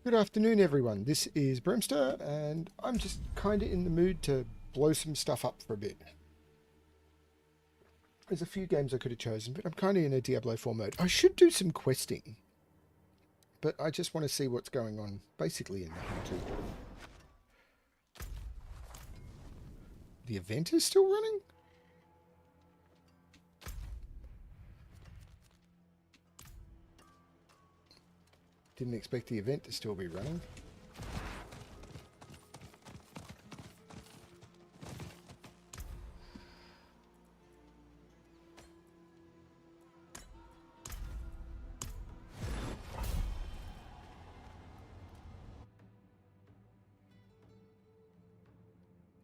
Good afternoon, everyone. This is Brimster, and I'm just kind of in the mood to blow some stuff up for a bit. There's a few games I could have chosen, but I'm kind of in a Diablo 4 mode. I should do some questing, but I just want to see what's going on, basically, in the how-to. The event is still running? Didn't expect the event to still be running.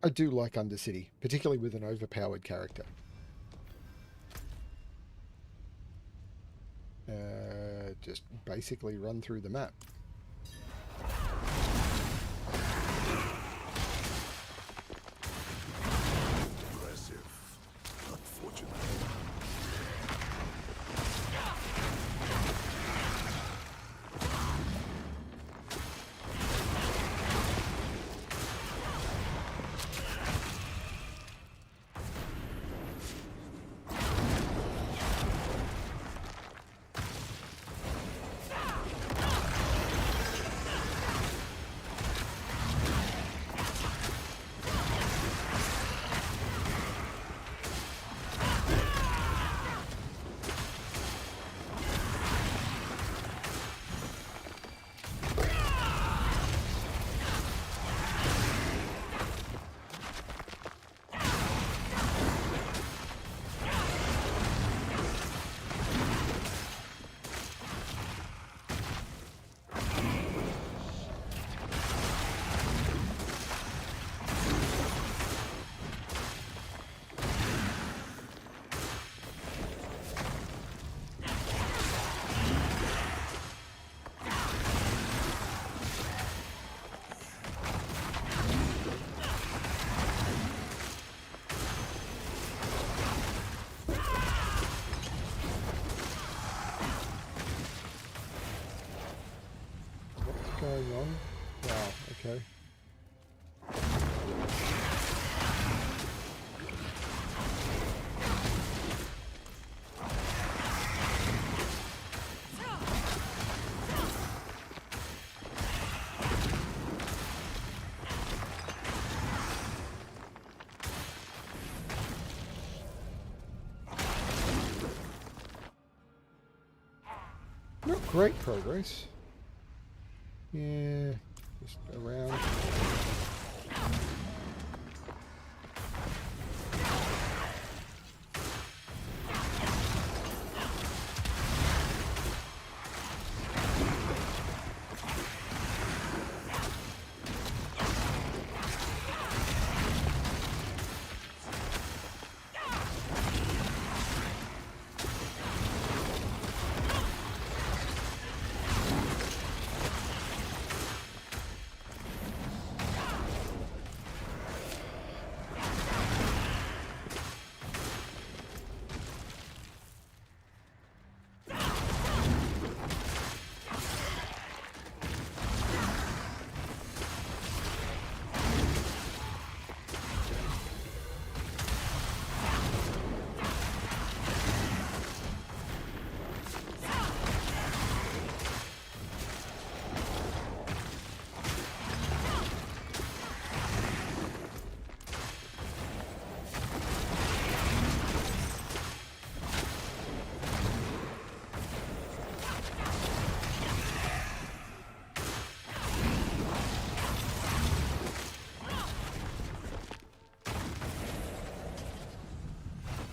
I do like Undercity, particularly with an overpowered character. Just basically run through the map. Impressive. Unfortunate. Going on? Wow, okay. Not great progress. Yeah, just around.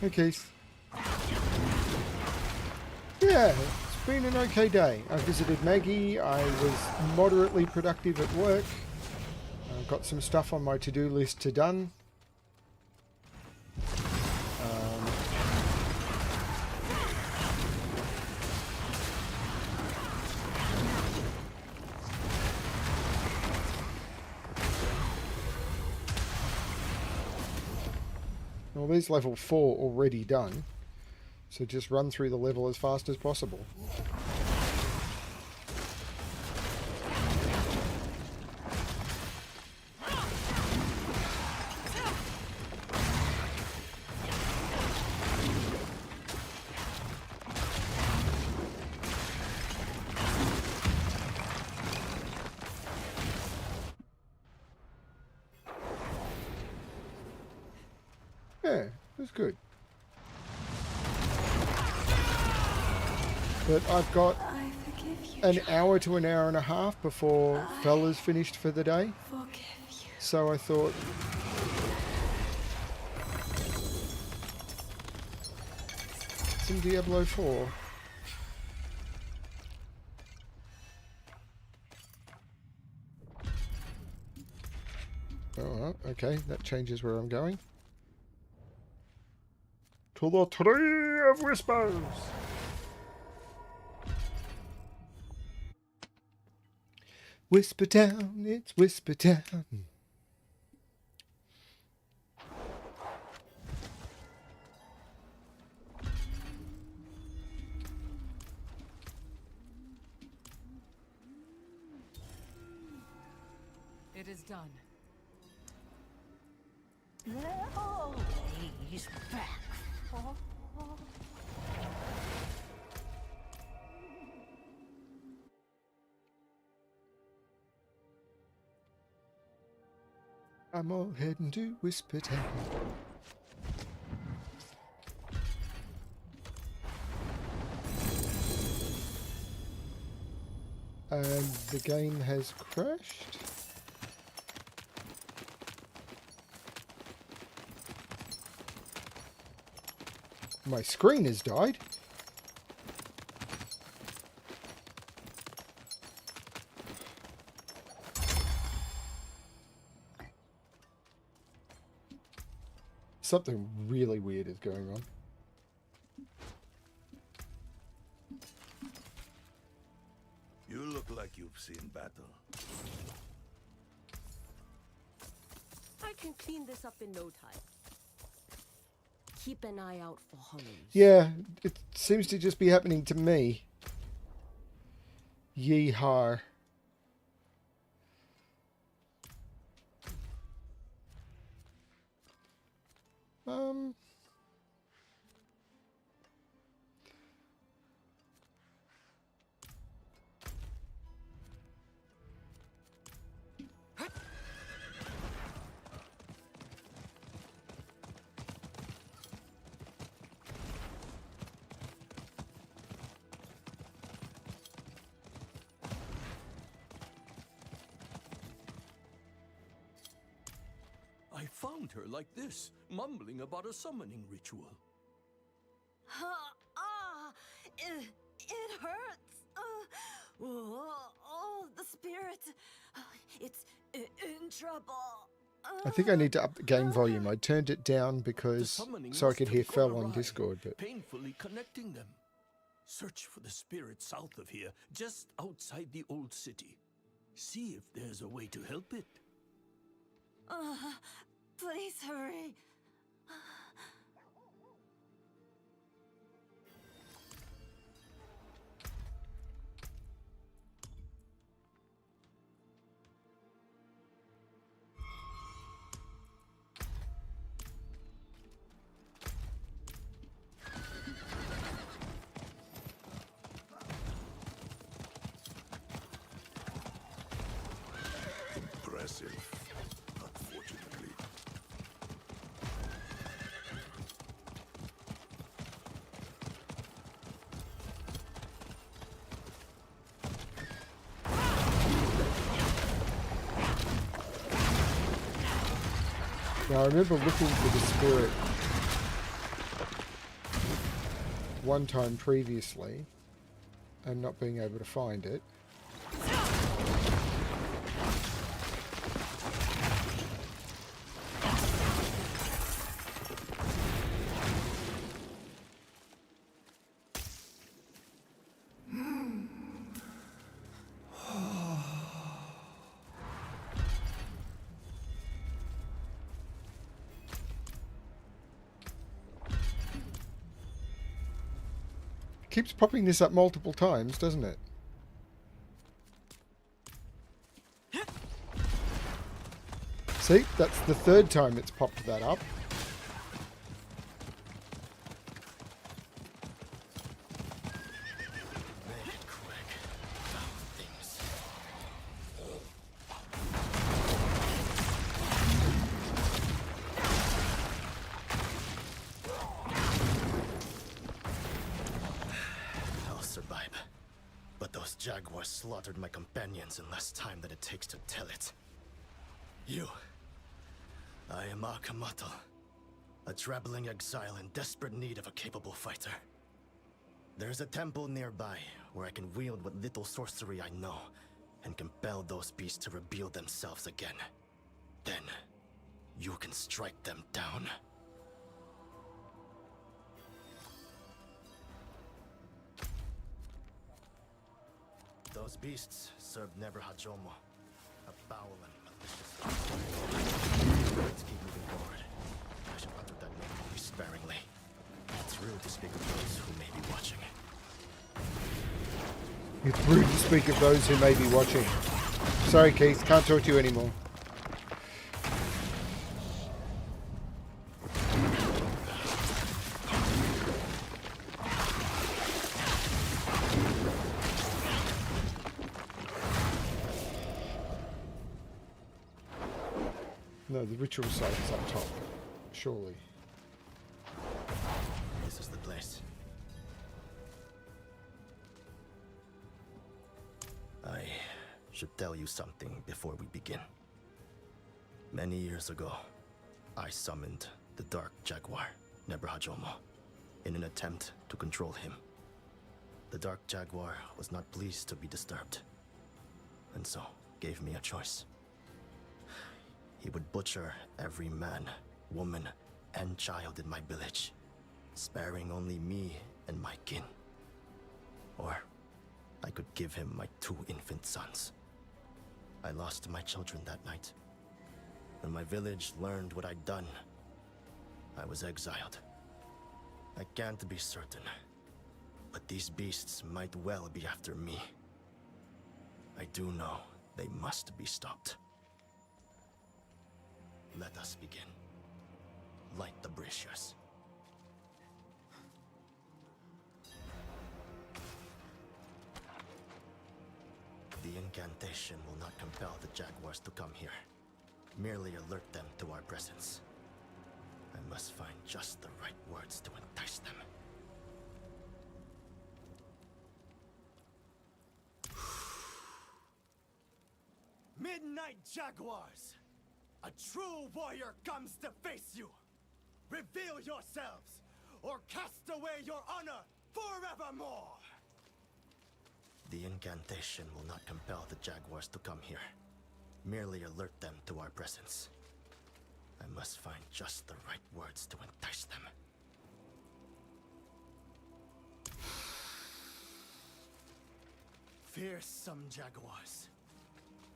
Okay. Yeah, it's been an okay day. I visited Maggie. I was moderately productive at work. I've got some stuff on my to-do list to done. Well, there's level 4 already done, so just run through the level as fast as possible. Yeah, it was good. But I've got I forgive you. an hour to an hour and a half before Fella's finished for the day. Forgive you. So I thought, some Diablo 4. Oh, okay, that changes where I'm going. To the Tree of Whispers! Whisper Town, it's Whisper Town. It is done. He's back. I'm all heading to Whisper Town. And the game has crashed. My screen has died. Something really weird is going on. You look like you've seen battle. I can clean this up in no time. Keep an eye out for hollows. Yeah, it seems to just be happening to me. Yeehaw. I found her like this, mumbling about a summoning ritual. It hurts. The spirit. It's in trouble. I think I need to up the game volume. I turned it down because so I could hear Fel on Discord, but painfully connecting them. Search for the spirit south of here, just outside the old city. See if there's a way to help it. Please hurry. Impressive, unfortunately. now I remember looking for the spirit one time previously and not being able to find it. Keeps popping this up multiple times, doesn't it? See, that's the third time it's popped that up. But those jaguars slaughtered my companions in less time than it takes to tell it. I am Akamatl, a traveling exile in desperate need of a capable fighter. There's a temple nearby where I can wield what little sorcery I know and compel those beasts to reveal themselves again. Then, you can strike them down. Those beasts serve Neverhajomo, a foul and malicious. Let's keep moving forward. I shall utter that name only sparingly. It's rude to speak of those who may be watching. It's rude to speak of those who may be watching. Sorry, Keith, can't talk to you anymore. No, the ritual site is up top, surely. This is the place. I should tell you something before we begin. Many years ago, I summoned the Dark Jaguar, Neverhajomo, in an attempt to control him. The Dark Jaguar was not pleased to be disturbed, and so gave me a choice. He would butcher every man, woman, and child in my village, sparing only me and my kin. Or I could give him my 2 infant sons. I lost my children that night. When my village learned what I'd done, I was exiled. I can't be certain, but these beasts might well be after me. I do know they must be stopped. Let us begin. Light the braziers. The incantation will not compel the jaguars to come here. Merely alert them to our presence. I must find just the right words to entice them. Midnight Jaguars! A true warrior comes to face you! Reveal yourselves, or cast away your honor forevermore! The incantation will not compel the jaguars to come here. Merely alert them to our presence. I must find just the right words to entice them. Fearsome jaguars,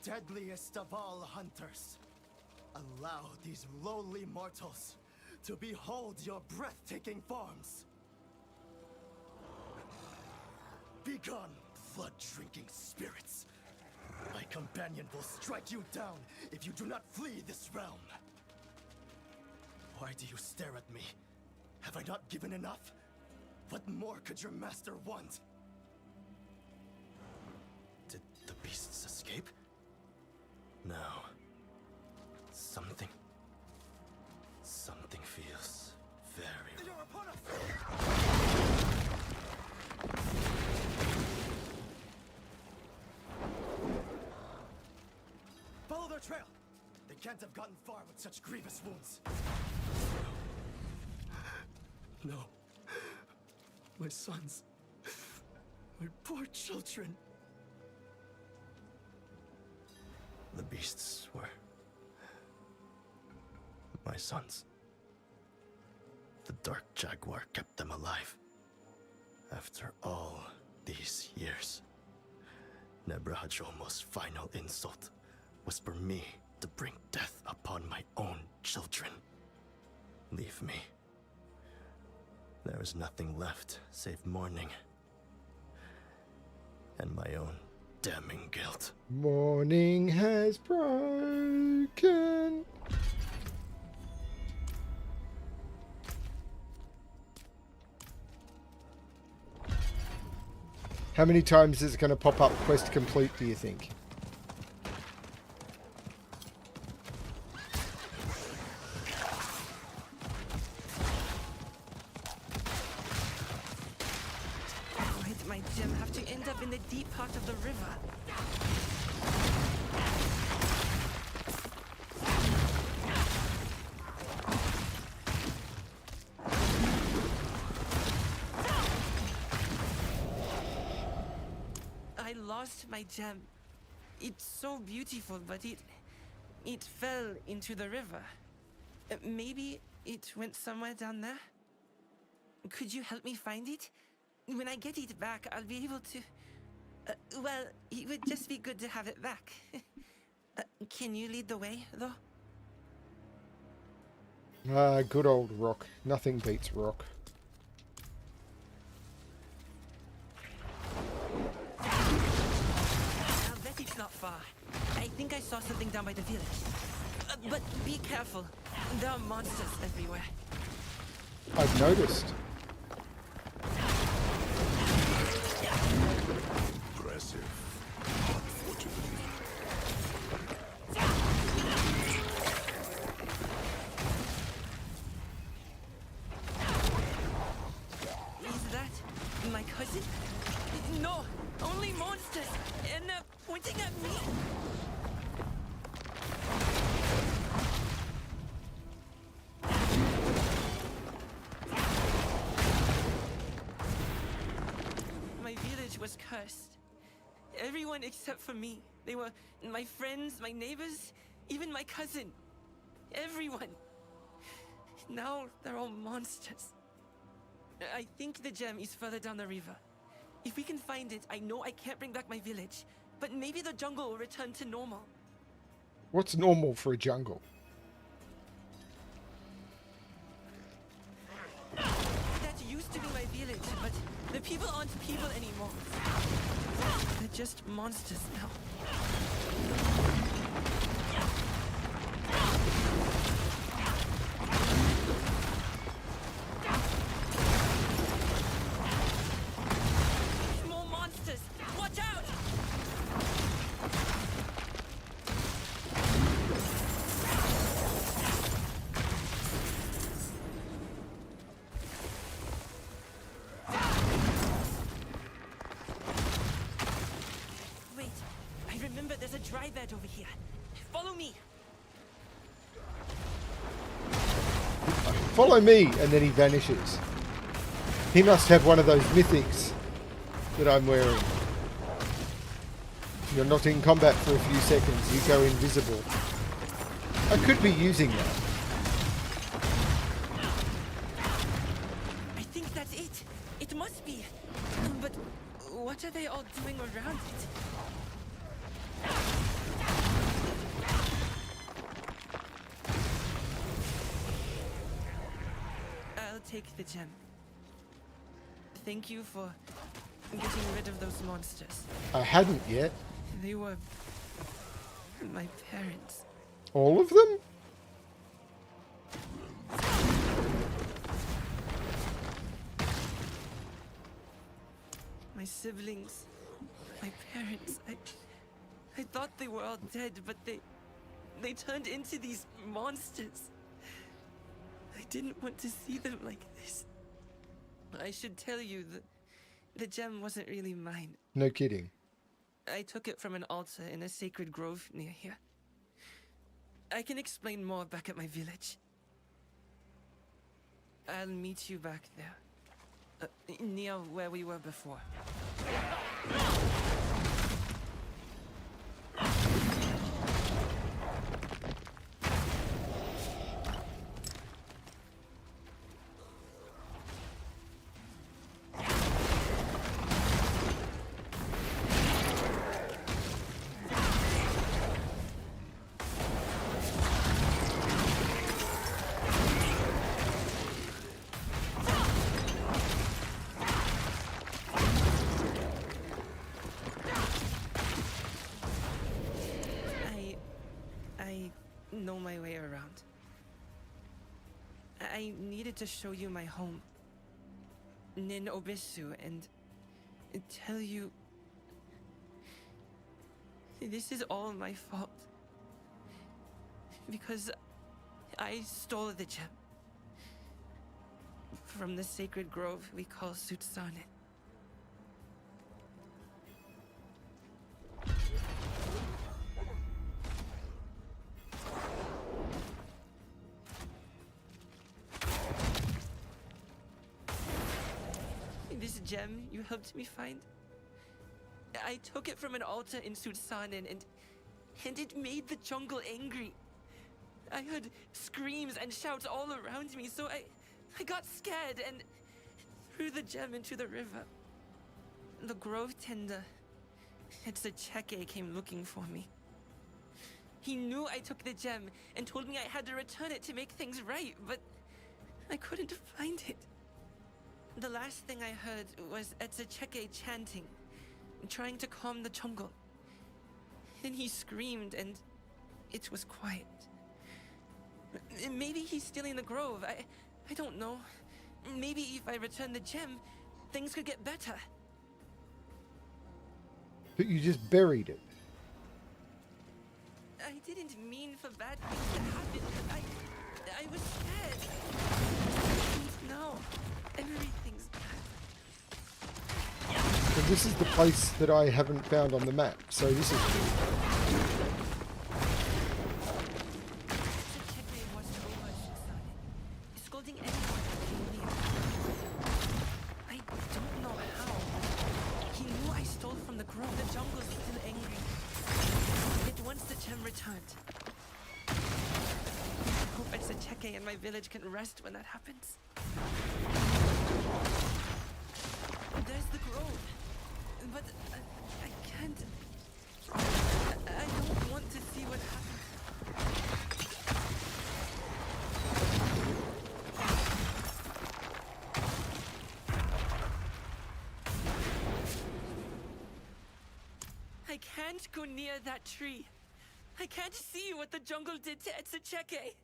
deadliest of all hunters, allow these lowly mortals to behold your breathtaking forms. Begone, blood-drinking spirits. My companion will strike you down if you do not flee this realm. Why do you stare at me? Have I not given enough? What more could your master want? Did the beasts escape? No. Something feels very... You're upon us! Follow their trail! They can't have gotten far with such grievous wounds. No. My sons. My poor children. The beasts were... my sons. The Dark Jaguar kept them alive. After all these years, Neverhajomo's final insult was for me to bring death upon my own children. Leave me. There is nothing left save mourning and my own damning guilt. Morning has broken. How many times is it going to pop up quest complete, do you think? Why did my gem have to end up in the deep part of the river. I lost my gem. It's so beautiful, but it fell into the river. Maybe it went somewhere down there? Could you help me find it? When I get it back, I'll be able to... well, it would just be good to have it back. Can you lead the way, though? Ah, good old Rock. Nothing beats Rock. I'll bet it's not far. I think I saw something down by the village. But be careful. There are monsters everywhere. I've noticed. Impressive. Unfortunately. Is that my cousin? No, only monsters, and they're pointing at me. My village was cursed. Everyone except for me. They were my friends, my neighbors, even my cousin. Everyone. Now they're all monsters. I think the gem is further down the river. If we can find it, I know I can't bring back my village, but maybe the jungle will return to normal. What's normal for a jungle? That used to be my village, but the people aren't people anymore. They're just monsters now. More monsters! Watch out! Wait, I remember there's a dry bed over here. Follow me. Follow me, and then he vanishes. He must have one of those mythics that I'm wearing. You're not in combat for a few seconds, you go invisible. I could be using that. I think that's it. It must be. But what are they all doing around it? I'll take the gem. Thank you for getting rid of those monsters. I hadn't yet. They were my parents. All of them? My siblings, my parents. I thought they were all dead, but they turned into these monsters. I didn't want to see them like this. I should tell you that the gem wasn't really mine. No kidding. I took it from an altar in a sacred grove near here. I can explain more back at my village. I'll meet you back there. Near where we were before. I know my way around. I needed to show you my home, Nin Obisu, and tell you this is all my fault. Because I stole the gem from the sacred grove we call Sutsanen. gem you helped me find? I took it from an altar in Sudsanen and it made the jungle angry. I heard screams and shouts all around me, so I got scared and threw the gem into the river. The grove tender, Cheke, came looking for me. He knew I took the gem and told me I had to return it to make things right, but I couldn't find it. The last thing I heard was Cheke chanting, trying to calm the jungle. Then he screamed and it was quiet. Maybe he's stealing the grove. I don't know. Maybe if I return the gem, things could get better. But you just buried it. I didn't mean for bad things to happen. I was scared. And now, everything's bad. And this is the place that I haven't found on the map, so this is cool. Cheke watched over Sudsanen, scolding anyone who came near. I don't know how. He knew I stole from the grove. The jungle's still angry. Yet once the gem returned, I hope Cheke and my village can rest when that happens. There's the grove, but I can't. I don't want to see what happens. I can't go near that tree. I can't see what the jungle did to Cheke.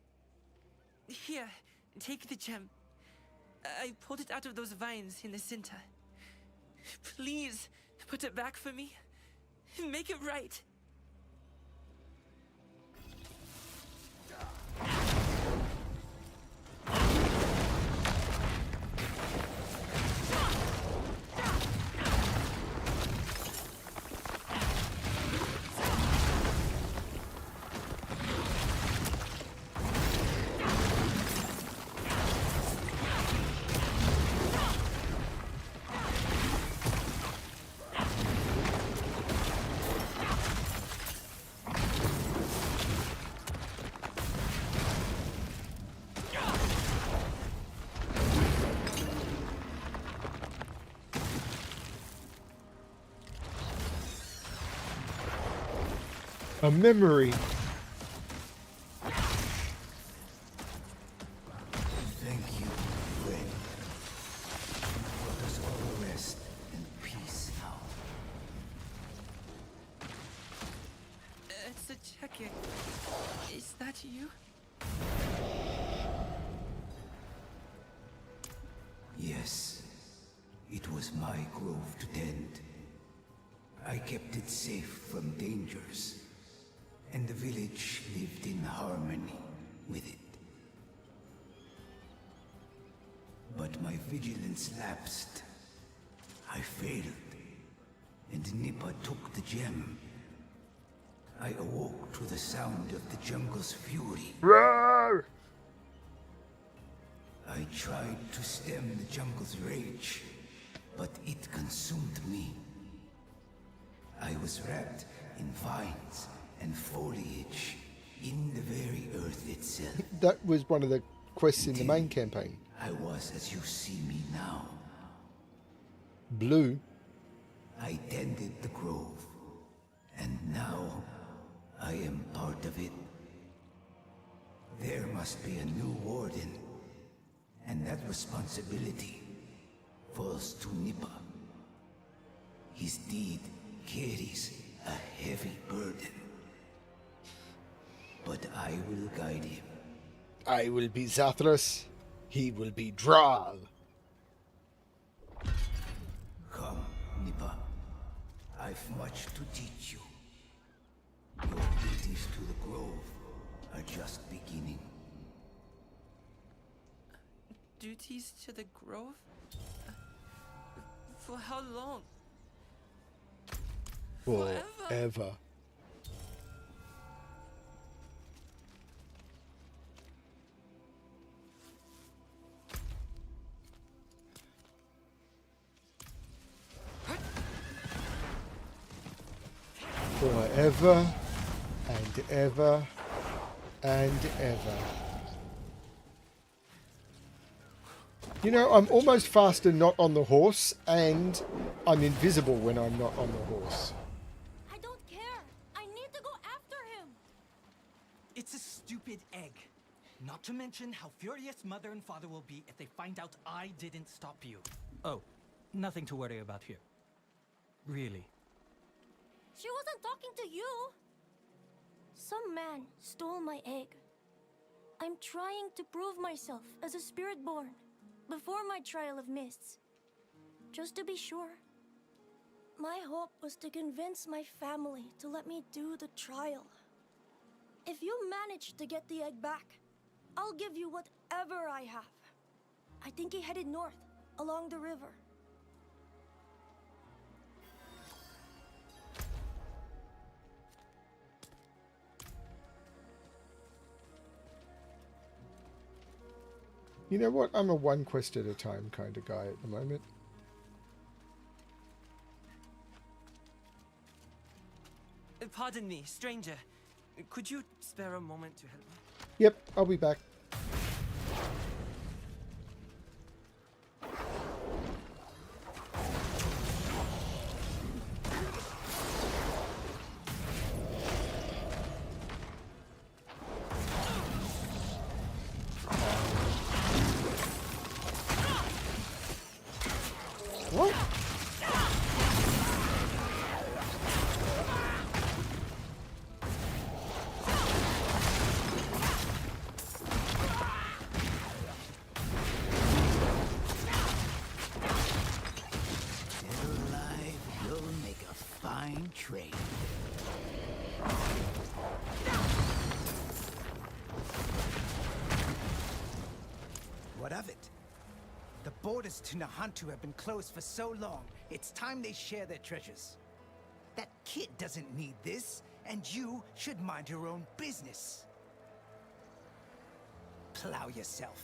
Here, take the gem. I pulled it out of those vines in the center. Please, put it back for me. Make it right. A memory. Thank you, friend. Let us all rest in peace now. Cheke, is that you? Yes, it was my grove to tend. I kept it safe from dangers, and the village lived in harmony with it. But my vigilance lapsed. I failed, and Nippa took the gem. I awoke to the sound of the jungle's fury. Roar! I tried to stem the jungle's rage, but it consumed me. I was wrapped in vines and foliage in the very earth itself. That was one of the quests in the main campaign. I was as you see me now. Blue. I tended the grove, and now I am part of it. There must be a new warden, and that responsibility falls to Nippa. His deed carries a heavy burden, but I will guide him. I will be Zathras. He will be Dral. Come, Nippa. I've much to teach you. Your duties to the grove are just beginning. Duties to the grove? For how long? Forever. forever and ever and ever. You know, I'm almost faster not on the horse, and I'm invisible when I'm not on the horse. I don't care. I need to go after him. It's a stupid egg. Not to mention how furious Mother and Father will be if they find out I didn't stop you. Oh, nothing to worry about here. Really. She wasn't talking to you. Some man stole my egg. I'm trying to prove myself as a Spiritborn before my trial of mists. Just to be sure. My hope was to convince my family to let me do the trial. If you manage to get the egg back, I'll give you whatever I have. I think he headed north, along the river. You know what? I'm a one quest at a time kind of guy at the moment. Pardon me, stranger. Could you spare a moment to help me? Yep, I'll be back. What? Dead or alive, you'll make a fine trade. What of it? The borders to Nahantu have been closed for so long, it's time they share their treasures. That kid doesn't need this, and you should mind your own business. Plow yourself.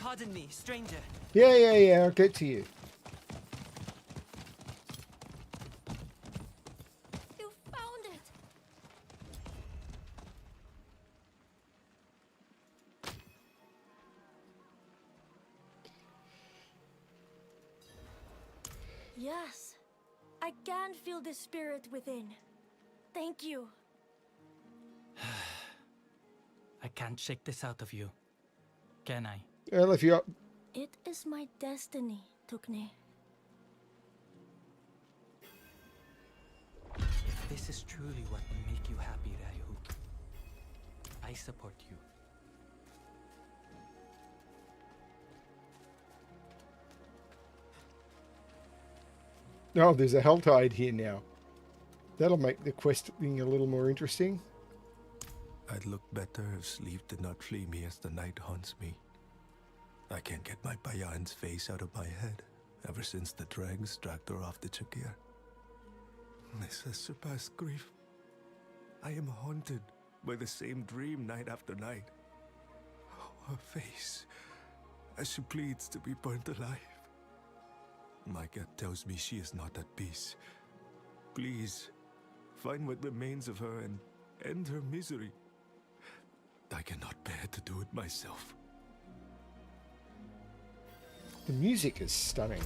Pardon me, stranger. Yeah, I'll get to you. You found it. Yes, I can feel the spirit within. Thank you. I can't shake this out of you. Can I? Well, if you're... It is my destiny, Tukne. If this is truly what will make you happy, Raihu, I support you. Oh, there's a Helltide here now. That'll make the quest thing a little more interesting. I'd look better if sleep did not flee me as the night haunts me. I can't get my Bayan's face out of my head ever since the dregs dragged her off the Chakir. This has surpassed grief. I am haunted by the same dream night after night. Her face, as she pleads to be burnt alive. My gut tells me she is not at peace. Please, find what remains of her and end her misery. I cannot bear to do it myself. The music is stunning.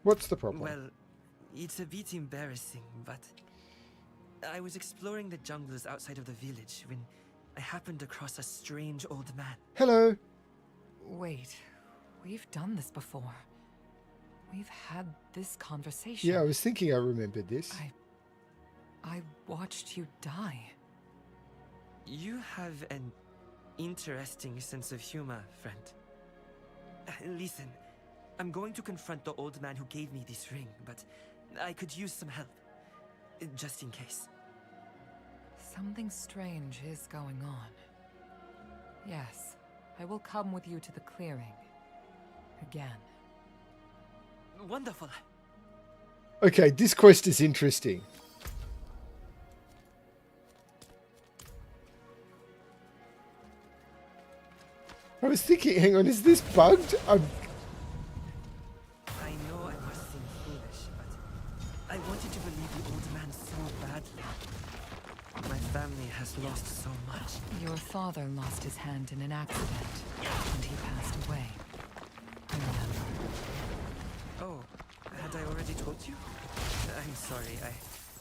What's the problem? Well, it's a bit embarrassing, but I was exploring the jungles outside of the village when I happened across a strange old man. Hello. Wait, we've done this before. We've had this conversation. Yeah, I was thinking I remembered this. I watched you die. You have an interesting sense of humor, friend. Listen, I'm going to confront the old man who gave me this ring, but I could use some help. Just in case. Something strange is going on. Yes, I will come with you to the clearing. Again. Wonderful. Okay, this quest is interesting. I was thinking, hang on, is this bugged? I know I must seem foolish, but I wanted to believe the old man so badly. My family has lost so much. Your father lost his hand in an accident, and he passed away. I remember. Oh, had I already told you? I'm sorry,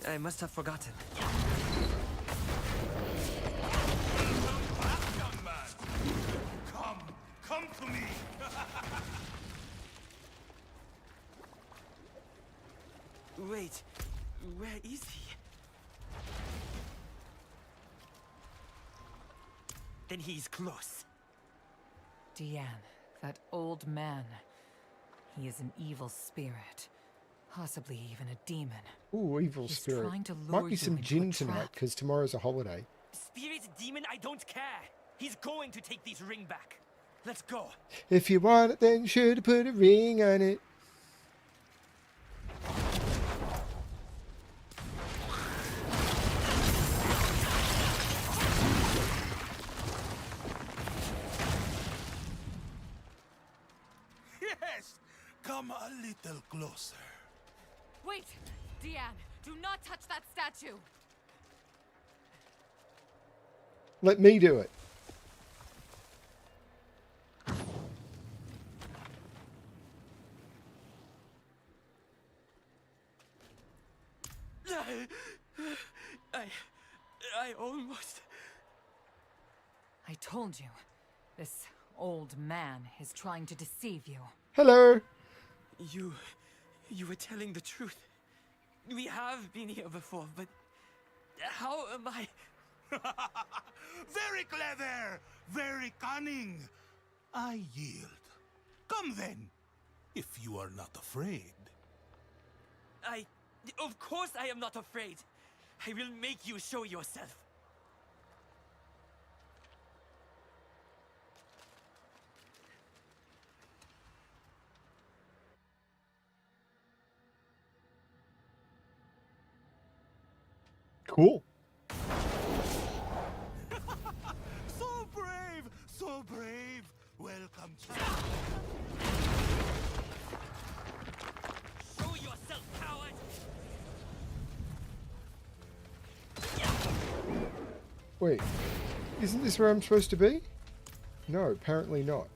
I must have forgotten. Young man! Come to me! Wait, where is he? Then he's close. Diane, that old man. He is an evil spirit. Possibly even a demon. Ooh, evil He's spirit. trying to lure Might be you some into gin a tonight, trap. because tomorrow's a holiday. Spirit, demon, I don't care. He's going to take this ring back. Let's go. If you want it, then you should put a ring on it. Yes! Come a little closer. Wait! Diane, do not touch that statue! Let me do it. I almost... I told you. This old man is trying to deceive you. Hello. You were telling the truth. We have been here before, but how am I... Very clever! Very cunning! I yield. Come then, if you are not afraid. Of course I am not afraid. I will make you show yourself. Cool. So brave! So brave! Welcome to... Show yourself, coward! Wait, isn't this where I'm supposed to be? No, apparently not.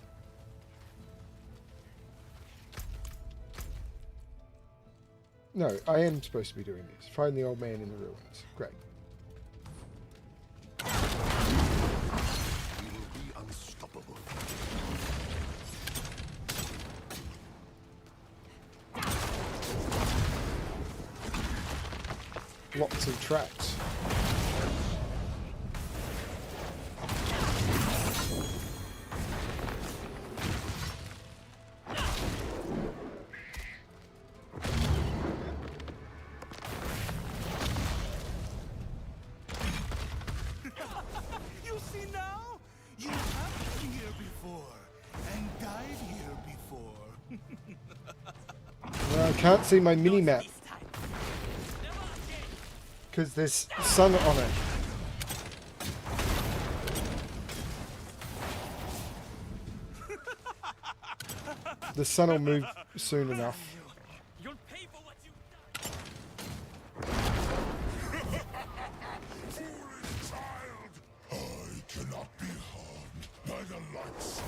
No, I am supposed to be doing this. Find the old man in the ruins. Great. We will be unstoppable. Lots of traps. You see now? You have been here before, and died here before. Well, I can't see my mini-map This time. Never again. because there's sun on it. The sun will move soon enough. You'll pay for what you've done. Foolish child! I cannot be harmed by the lights.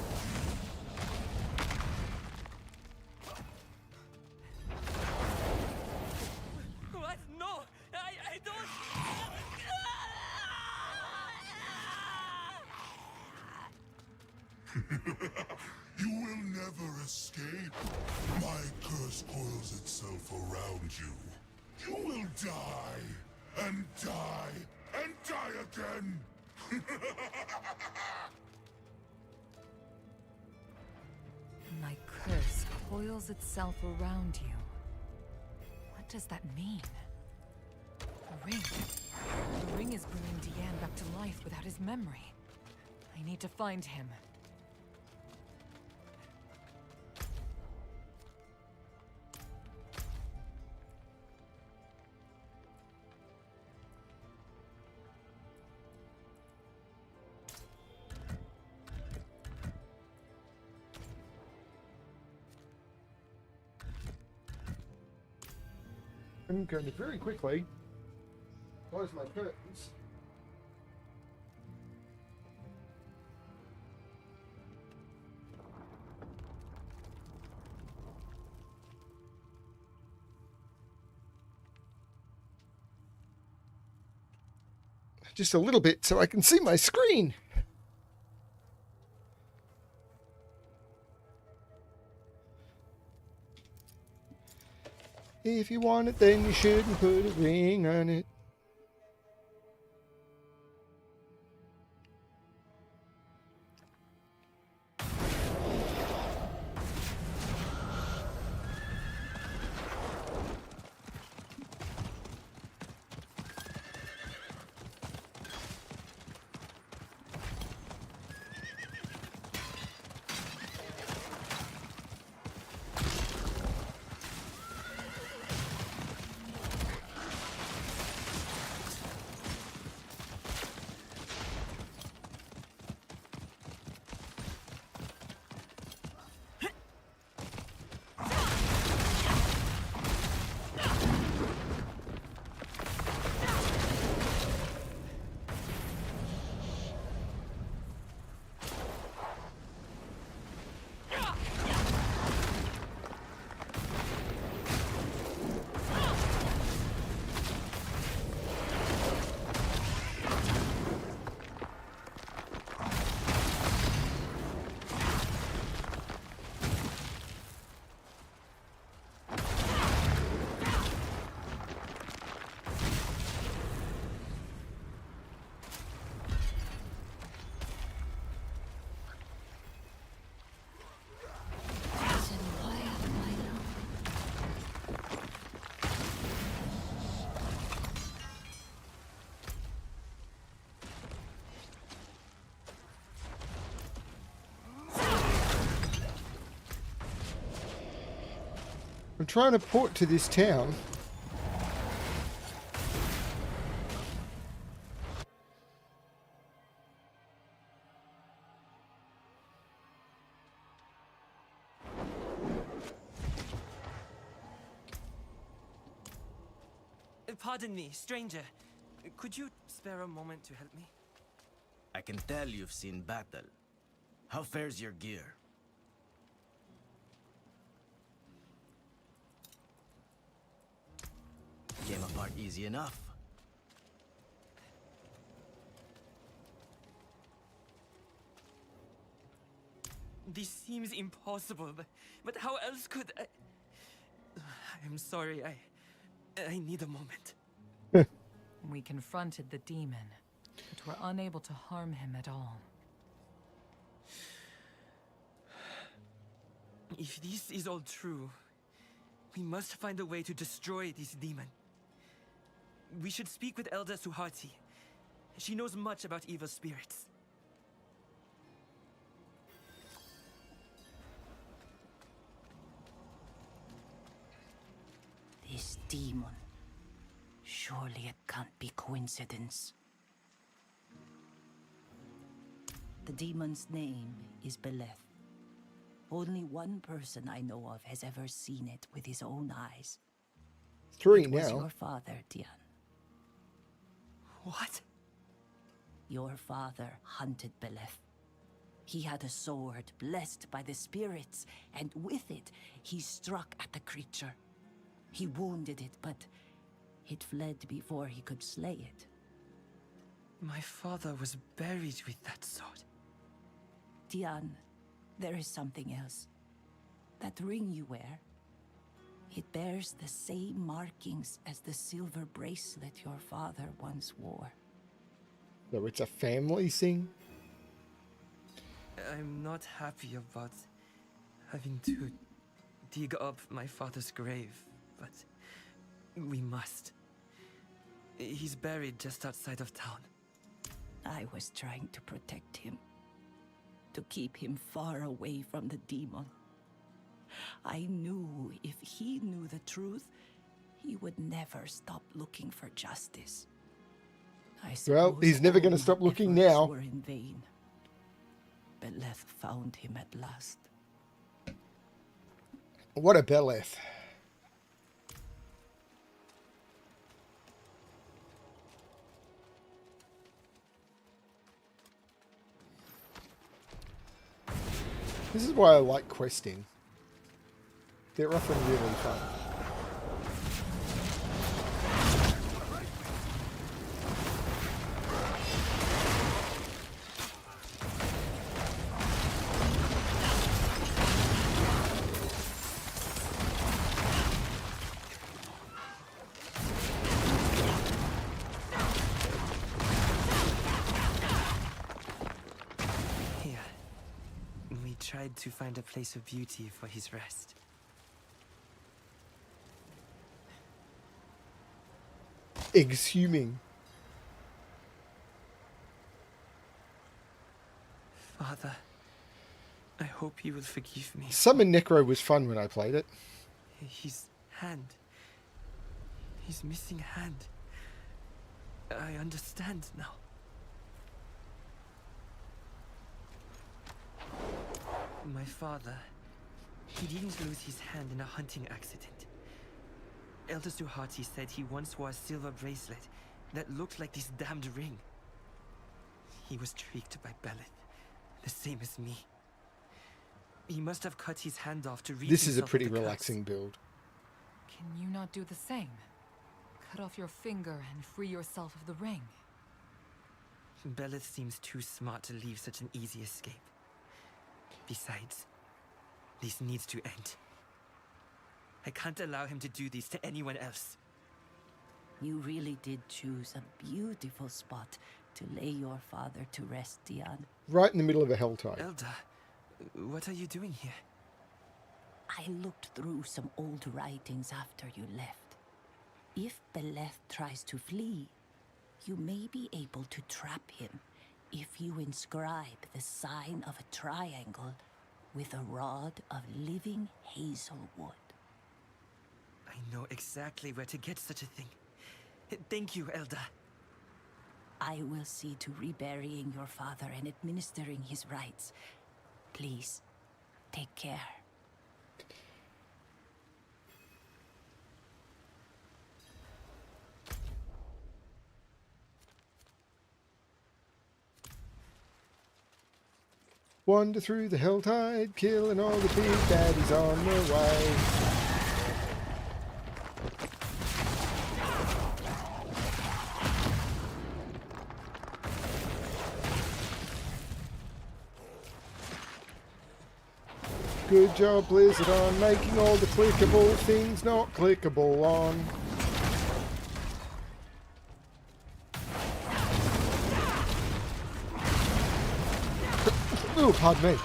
What? No! I don't... You will never escape. My curse coils itself around you. You will die, and die, and die again! My curse coils itself around you. What does that mean? The ring. The ring is bringing Diane back to life without his memory. I need to find him. I'm going to very quickly close my curtains. Just a little bit so I can see my screen. If you want it, then you shouldn't put a ring on it. I'm trying to port to this town. Pardon me, stranger. Could you spare a moment to help me? I can tell you've seen battle. How fares your gear? Came apart easy enough. This seems impossible, but how else could I... I'm sorry, I need a moment. We confronted the demon, but were unable to harm him at all. If this is all true, we must find a way to destroy this demon. We should speak with Elder Suhati. She knows much about evil spirits. This demon. Surely it can't be coincidence. The demon's name is Beleth. Only one person I know of has ever seen it with his own eyes. 3 it was now. your father, Dian. What? Your father hunted Beleth. He had a sword blessed by the spirits, and with it, he struck at the creature. He wounded it, but it fled before he could slay it. My father was buried with that sword. Dian, there is something else. That ring you wear, it bears the same markings as the silver bracelet your father once wore. So it's a family thing? I'm not happy about having to dig up my father's grave, but we must. He's buried just outside of town. I was trying to protect him, to keep him far away from the demon. I knew if he knew the truth, he would never stop looking for justice. Well, he's never going to stop looking now. Were in vain. Beleth found him at last. What a Beleth. This is why I like questing. They're often really fun. Tried to find a place of beauty for his rest. Exhuming. Father, I hope you will forgive me. Summon Necro was fun when I played it. His hand. His missing hand. I understand now. My father, he didn't lose his hand in a hunting accident. Elder Suhati said he once wore a silver bracelet that looked like this damned ring. He was tricked by Beleth, the same as me. He must have cut his hand off to reach. This is a himself pretty with the relaxing cuts. build. Can you not do the same? Cut off your finger and free yourself of the ring. Beleth seems too smart to leave such an easy escape. Besides, this needs to end. I can't allow him to do this to anyone else. You really did choose a beautiful spot to lay your father to rest, Dian. Right in the middle of a helltide. Elder, what are you doing here? I looked through some old writings after you left. If Beleth tries to flee, you may be able to trap him if you inscribe the sign of a triangle with a rod of living hazelwood. I know exactly where to get such a thing. Thank you, Elder. I will see to reburying your father and administering his rites. Please, take care. Wander through the helltide, killing all the big baddies on the way. Good job, Blizzard, on making all the clickable things not clickable on. Ooh, pardon me.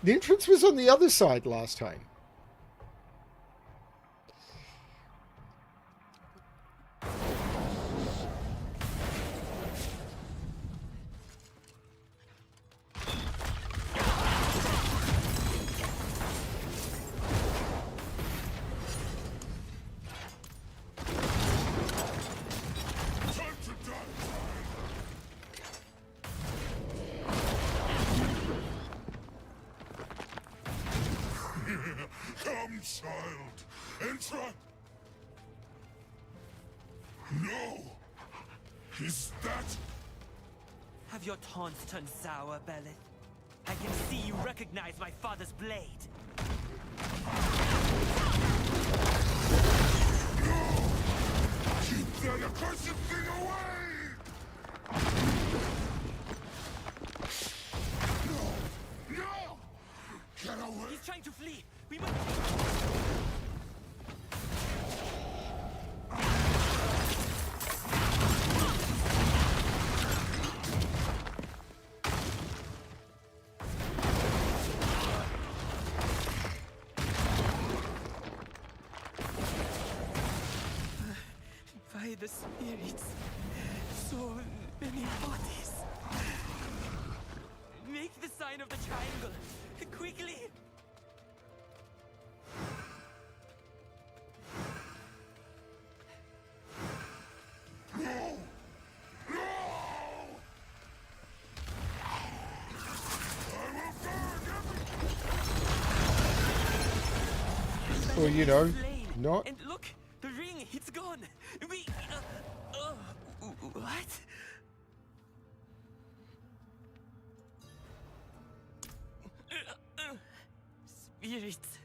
The entrance was on the other side last time. child and try... No! Is that... Have your taunts turned sour, Belith? I can see you recognize my father's blade. No! Keep that accursed thing away! No! No! Get away! He's trying to flee. We must... By the spirits, so many bodies. Make the sign of the triangle, quickly! No! No! I will burn every... Or, you know, Slain. not. And look, the ring, it's gone. We... what? Spirits,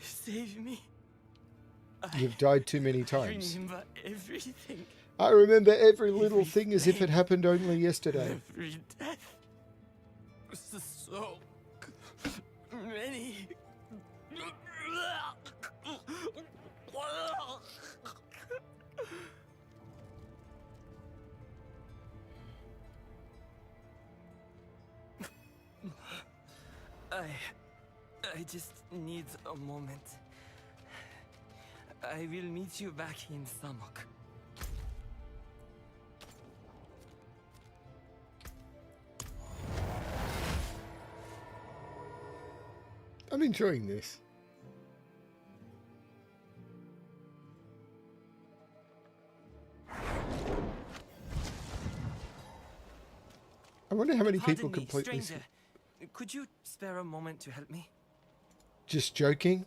save me. You've died too many I times. remember everything. I remember every little thing as if it happened only yesterday. Every death. So many. I just need a moment. I will meet you back in Samok. I'm enjoying this. I wonder how many people Pardon me, complete this. stranger. Could you spare a moment to help me? Just joking.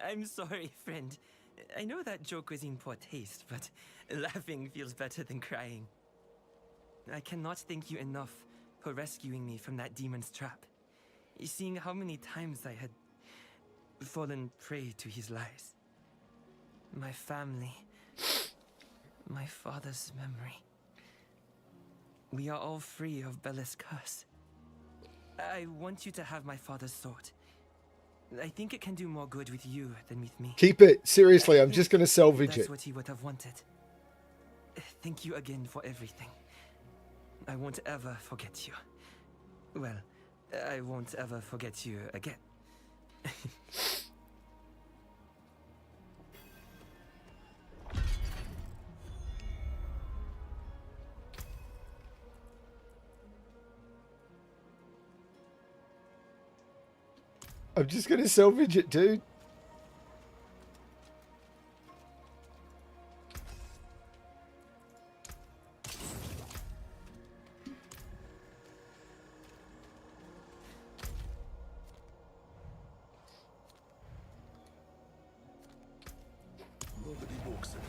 I'm sorry, friend. I know that joke was in poor taste, but laughing feels better than crying. I cannot thank you enough for rescuing me from that demon's trap. Seeing how many times I had fallen prey to his lies. My family, my father's memory. We are all free of Belith's curse. I want you to have my father's sword. I think it can do more good with you than with me. Keep it. Seriously, I'm just going to salvage That's it. what he would have wanted. Thank you again for everything. I won't ever forget you. Well, I won't ever forget you again. I'm just going to salvage it, dude. Nobody walks it.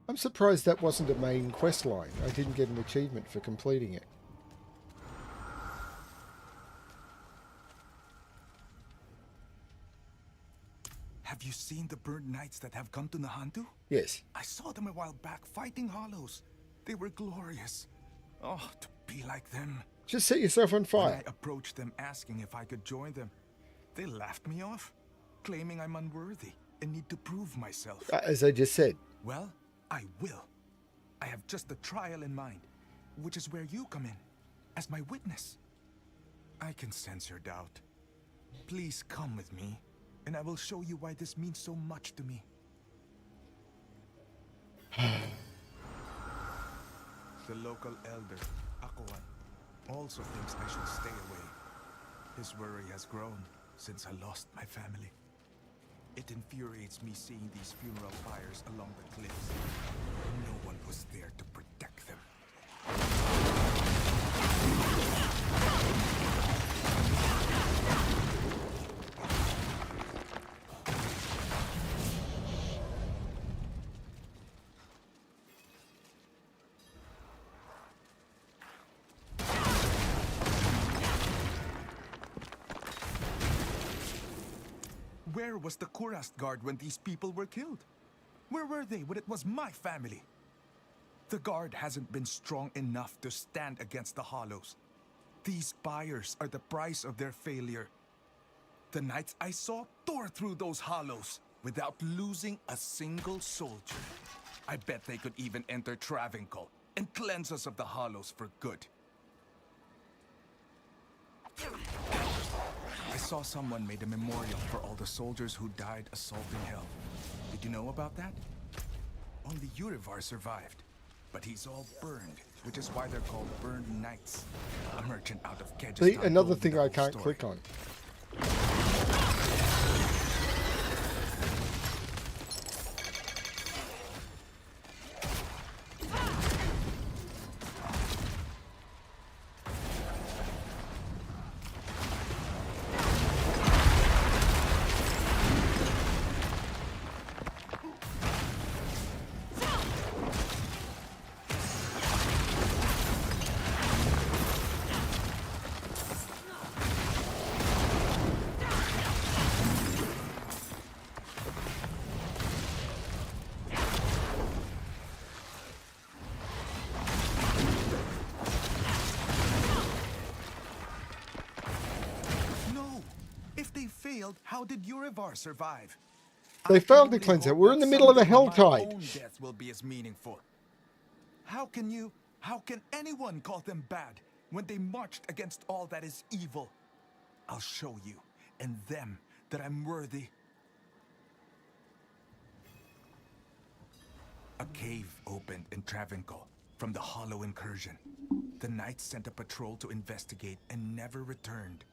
I'm surprised that wasn't a main quest line. I didn't get an achievement for completing it. Have you seen the bird knights that have come to Nahantu? Yes. I saw them a while back fighting hollows. They were glorious. Oh, to be like them. Just set yourself on When fire. I approached them asking if I could join them, they laughed me off, claiming I'm unworthy and need to prove myself. As I just said. Well, I will. I have just the trial in mind, which is where you come in, as my witness. I can sense your doubt. Please come with me, and I will show you why this means so much to me. The local elder, Akuan, also thinks I should stay away. His worry has grown since I lost my family. It infuriates me seeing these funeral pyres along the cliffs. No one was there to protect them. Where was the Kurast guard when these people were killed? Where were they when it was my family? The guard hasn't been strong enough to stand against the Hollows. These buyers are the price of their failure. The knights I saw tore through those Hollows without losing a single soldier. I bet they could even enter Travancore and cleanse us of the Hollows for good. I saw someone made a memorial for all the soldiers who died assaulting Hell. Did you know about that? Only Urivar survived, but he's all burned, which is why they're called Burned Knights. A merchant out of Kedgestan. See, another told me thing the I whole can't story. click on. No! If they failed, how did Urivar survive? They I failed can to only cleanse it. hope We're that in the middle of the someday my Helltide. own death will be as meaningful. How can anyone call them bad when they marched against all that is evil? I'll show you and them that I'm worthy. A cave opened in Travancore from the Hollow incursion. The knights sent a patrol to investigate and never returned.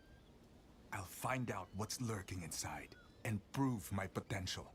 I'll find out what's lurking inside and prove my potential.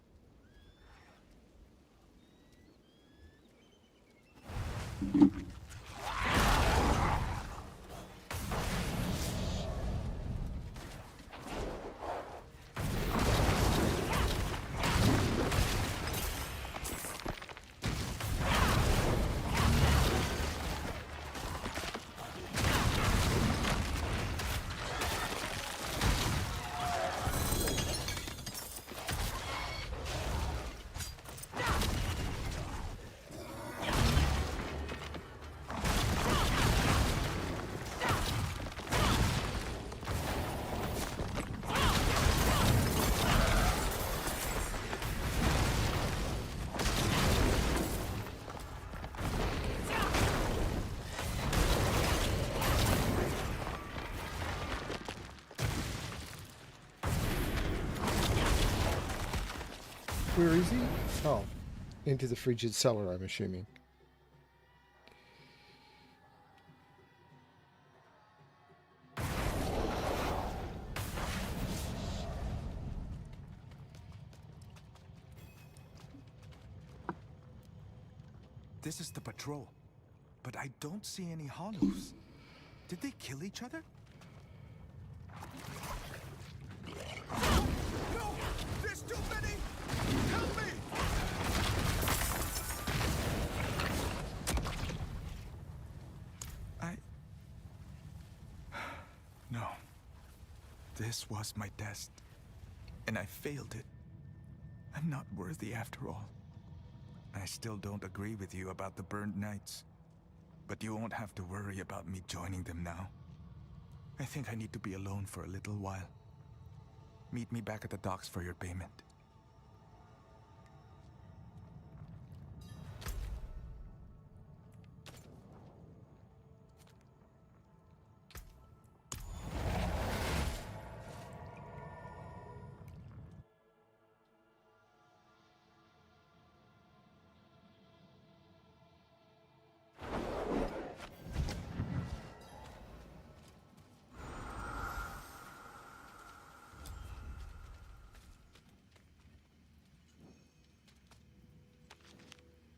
Where is he? Oh, into the frigid cellar, I'm assuming. This is the patrol, but I don't see any Hollows. Did they kill each other? No! There's too many! Help me! No. This was my test, and I failed it. I'm not worthy after all. I still don't agree with you about the Burned Knights, but you won't have to worry about me joining them now. I think I need to be alone for a little while. Meet me back at the docks for your payment.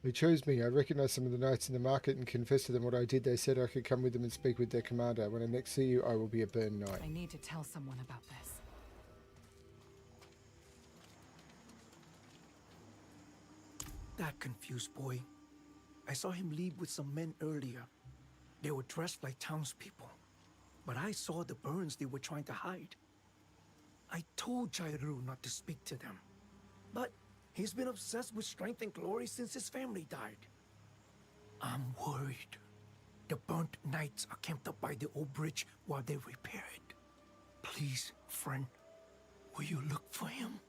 They chose me. I recognized some of the knights in the market and confessed to them what I did. They said I could come with them and speak with their commander. When I next see you, I will be a Burn Knight. I need to tell someone about this. That confused boy. I saw him leave with some men earlier. They were dressed like townspeople. But I saw the burns they were trying to hide. I told Jairu not to speak to them. But he's been obsessed with strength and glory since his family died. I'm worried. The burnt knights are camped up by the old bridge while they repair it. Please, friend, will you look for him?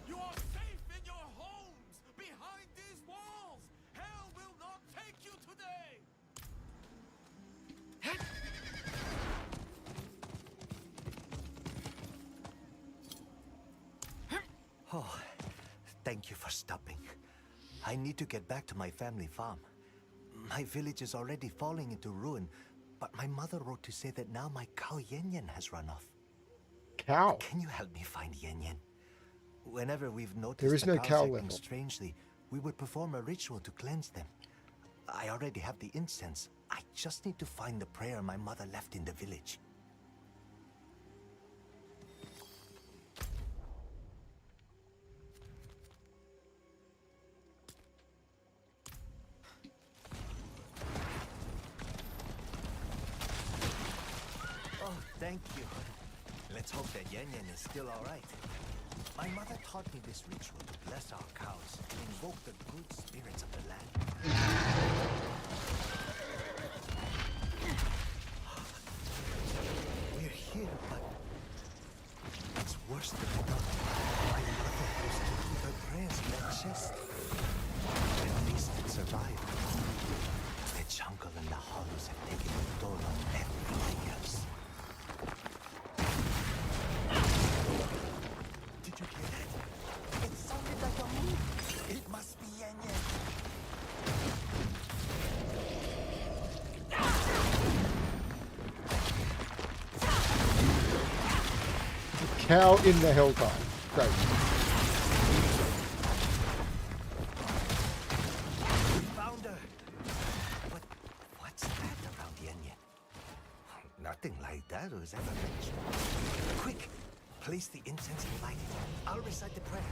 You are safe in your homes, behind these walls. Hell will not take you today. Oh, thank you for stopping. I need to get back to my family farm. My village is already falling into ruin, but my mother wrote to say that now my cow Yen Yen has run off. Cow? Can you help me find Yen Yen? Whenever we've noticed There is the no cows cow acting level. strangely, we would perform a ritual to cleanse them. I already have the incense. I just need to find the prayer my mother left in the village. Oh, thank you. Let's hope that Yen Yen is still all right. My mother taught me this ritual to bless our cows and invoke the good spirits of the land. We're here, but it's worse than I thought. My mother used to keep her prayers in her chest. At least it survived. The jungle and the hollows have taken a toll on everything else. Did you hear that? It sounded like a move. It must be Yen Yen. Cow in the Helltime. Great. We found her. But what's that around Yen Yen? Nothing like that was ever mentioned. Quick, place the incense and light it. I'll recite the prayer.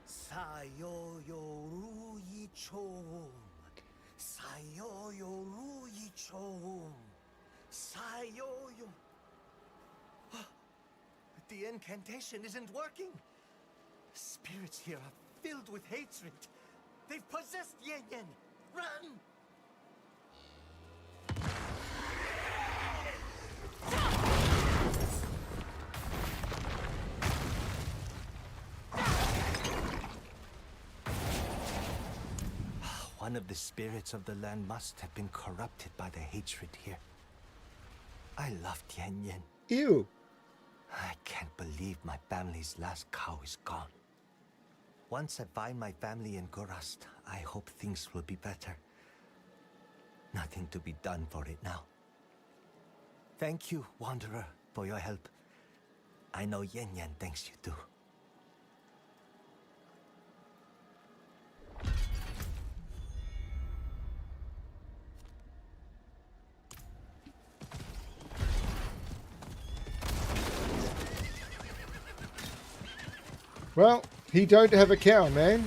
Sayo yo ru yi chom. Sayo yo ru yi chom. Sayo yo. The incantation isn't working. Spirits here are filled with hatred. They've possessed Yen Yen. Run! One of the spirits of the land must have been corrupted by the hatred here. I loved Yen Yen. Ew. I can't believe my family's last cow is gone. Once I find my family in Gorast, I hope things will be better. Nothing to be done for it now. Thank you, Wanderer, for your help. I know Yen Yen thanks you too. Well, he don't have a cow, man.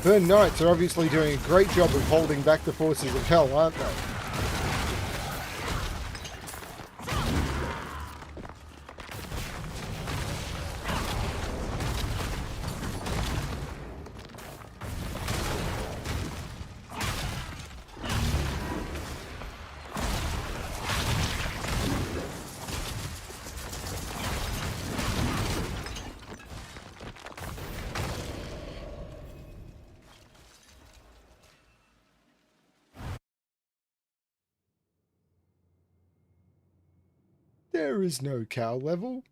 Burn Knights are obviously doing a great job of holding back the forces of hell, aren't they? There is no cow level.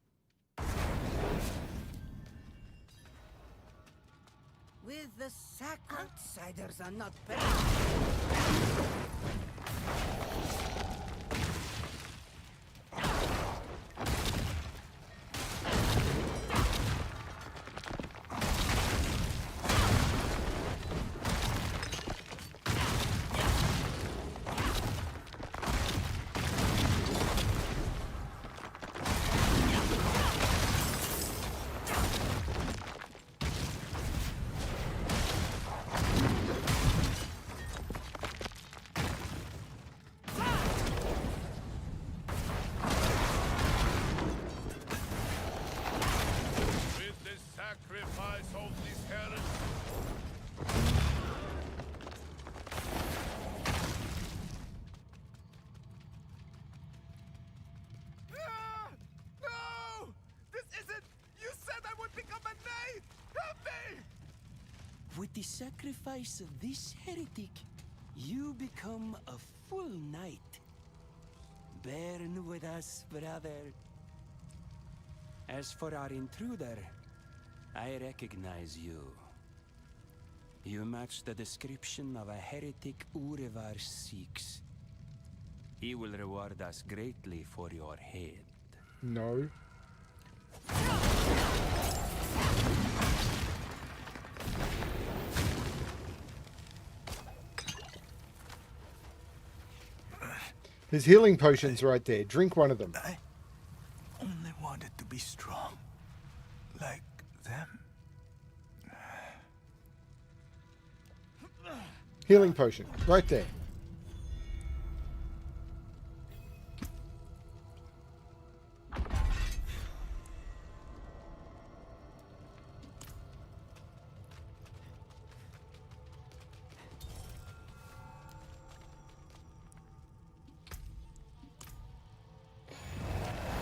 With the sack, outsiders are not With the sacrifice of this heretic, you become a full knight. Burn with us, brother. As for our intruder, I recognize you. You match the description of a heretic Urevar seeks. He will reward us greatly for your head. No. There's healing potions right there. Drink one of them. I only wanted to be strong. Like them. Healing potion. Right there.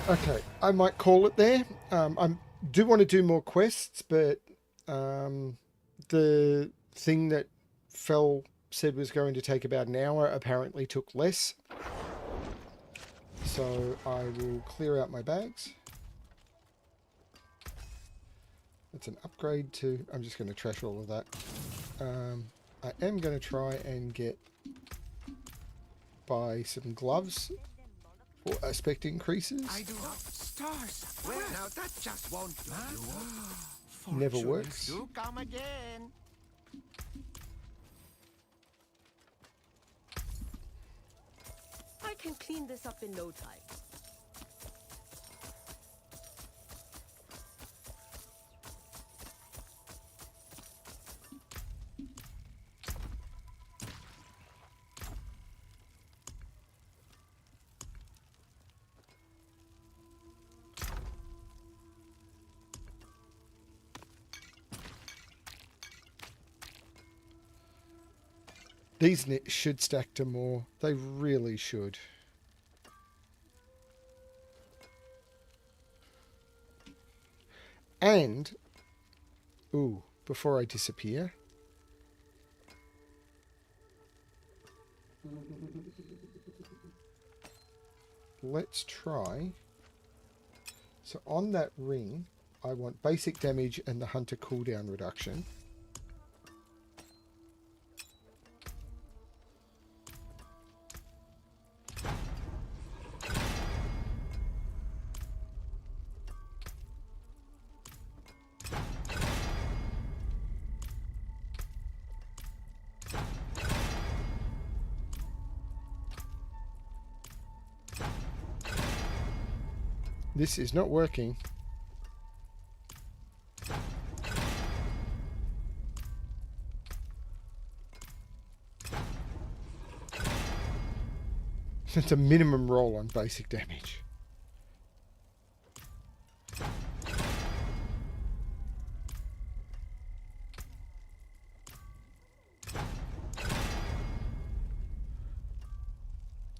Okay, I might call it there. I do want to do more quests, but the thing that Fel said was going to take about an hour apparently took less. So I will clear out my bags. It's an upgrade to... I'm just going to trash all of that. I am going to try and buy some gloves for aspect increases. I do not. Stars. Well, now that just won't do. Never works. Do come again. I can clean this up in no time. These should stack to more. They really should. And, ooh, before I disappear, let's try. So on that ring, I want basic damage and the hunter cooldown reduction. This is not working. It's a minimum roll on basic damage.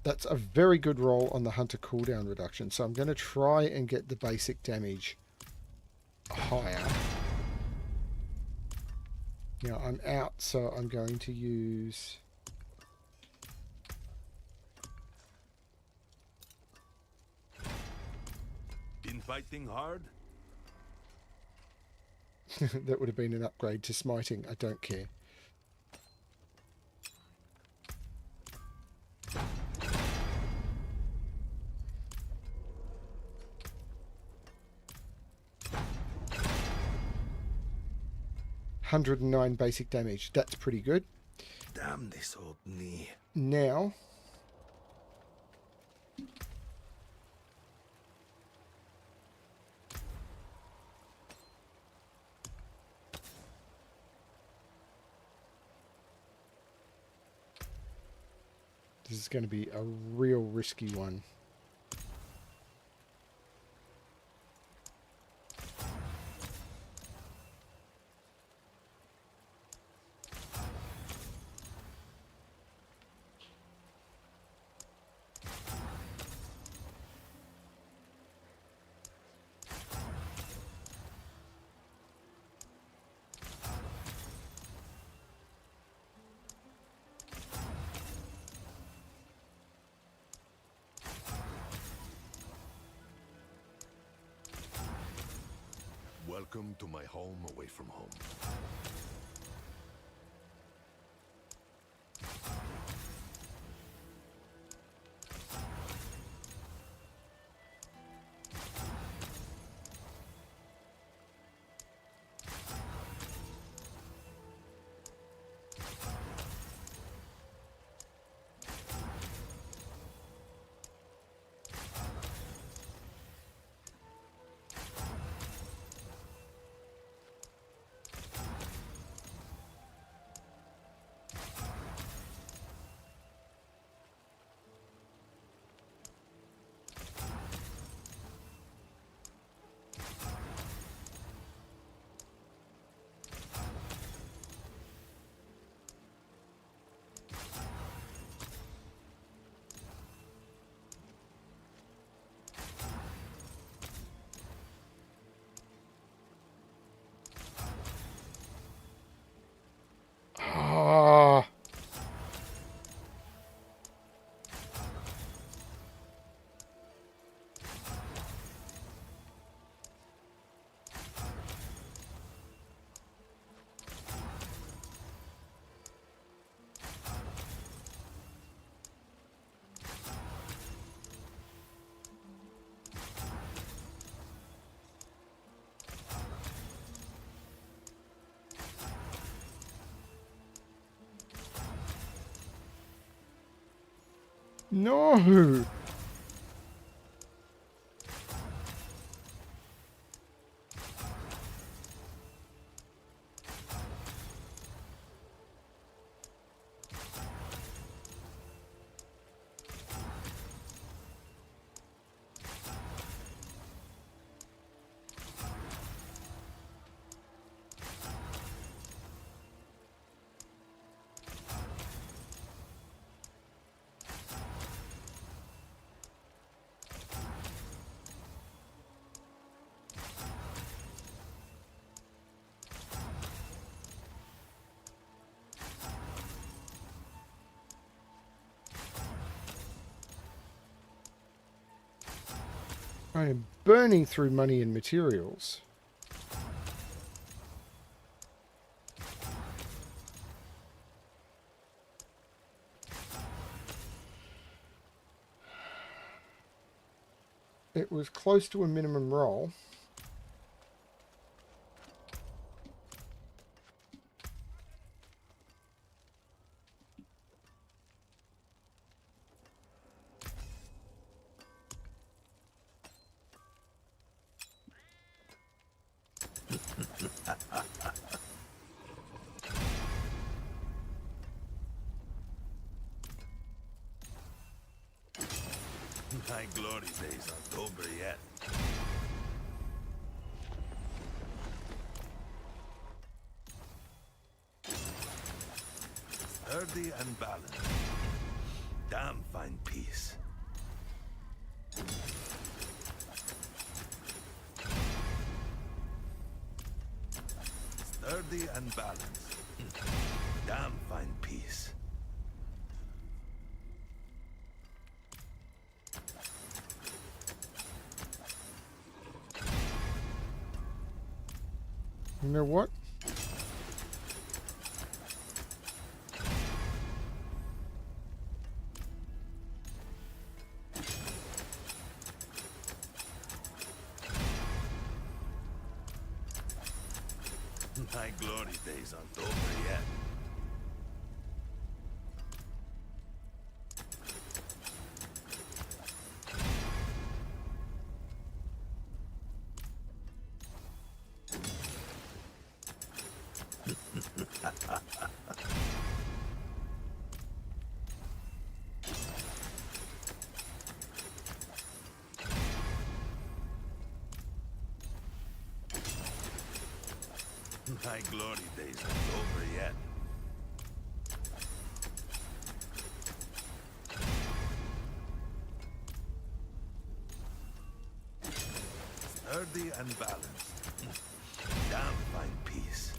That's a very good roll on the Hunter cooldown reduction, so I'm going to try and get the basic damage higher. Now I'm out, so I'm going to use... Been fighting hard? That would have been an upgrade to smiting. I don't care. $109 basic damage. That's pretty good. Damn this old knee. Now... this is going to be a real risky one. Welcome to my home away from home. Ah. No! I am burning through money and materials. It was close to a minimum roll. My glory days aren't over yet. Sturdy and balanced. Damn fine piece. Sturdy and balanced. Damn fine piece. You know what? My glory days aren't over yet. My glory days aren't over yet. Sturdy and balanced. Damn fine piece.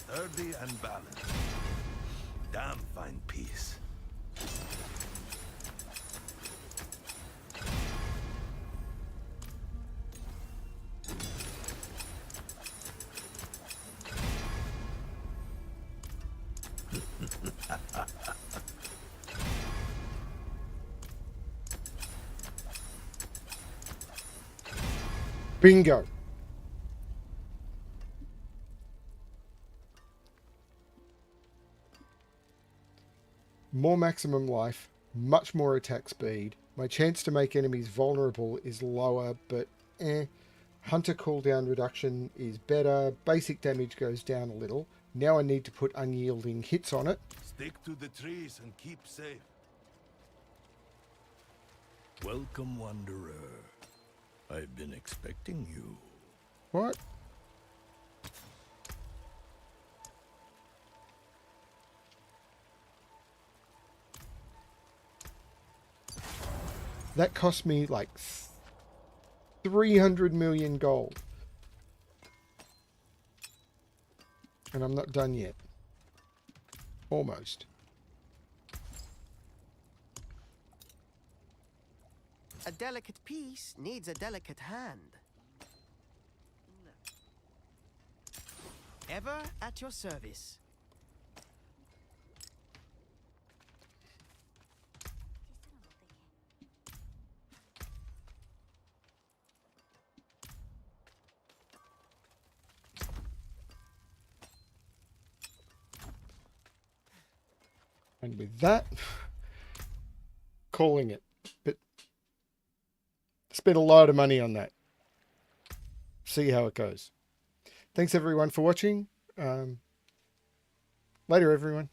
Sturdy and balanced. Damn fine piece. Bingo. More maximum life, much more attack speed. My chance to make enemies vulnerable is lower, but Hunter cooldown reduction is better. Basic damage goes down a little. Now I need to put unyielding hits on it. Stick to the trees and keep safe. Welcome, Wanderer. I've been expecting you. What? That cost me like 300 million gold. And I'm not done yet. Almost. A delicate piece needs a delicate hand. Ever at your service. And with that, calling it. But spent a lot of money on that. See how it goes. Thanks everyone for watching. Later everyone.